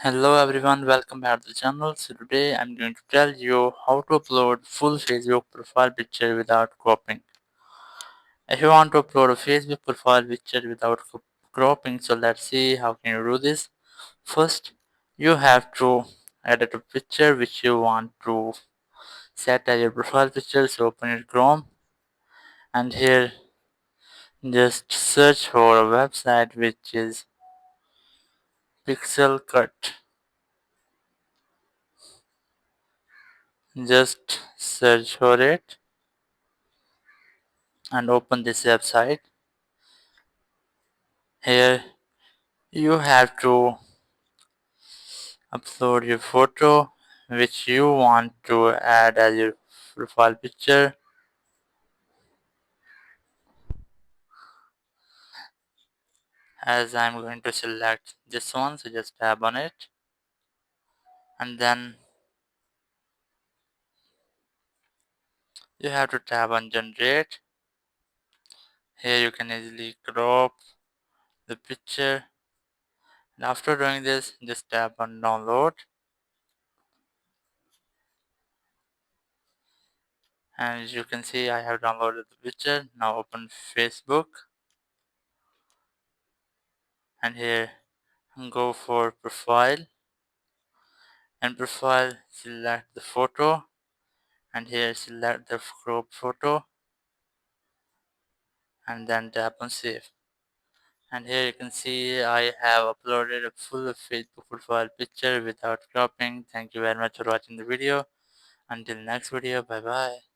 Hello everyone, welcome back to the channel. So today I'm going to tell you how to upload full Facebook profile picture without cropping. If you want to upload a Facebook profile picture without cropping, so let's see how can you do this. First, you have to edit a picture which you want to set as your profile picture. So open your Chrome and here just search for a website which is Pixel Cut. Just search for it and open this website. Here you have to upload your photo which you want to add as your profile picture. As I'm going to select this one, so just tap on it and then you have to tap on generate. Here you can easily crop the picture, and after doing this just tap on download, and as you can see I have downloaded the picture. Now open Facebook and here go for profile, and profile select the photo and here select the crop photo and then tap on save. And here you can see I have uploaded a full Facebook profile picture without cropping. Thank you very much for watching the video. Until next video, bye bye.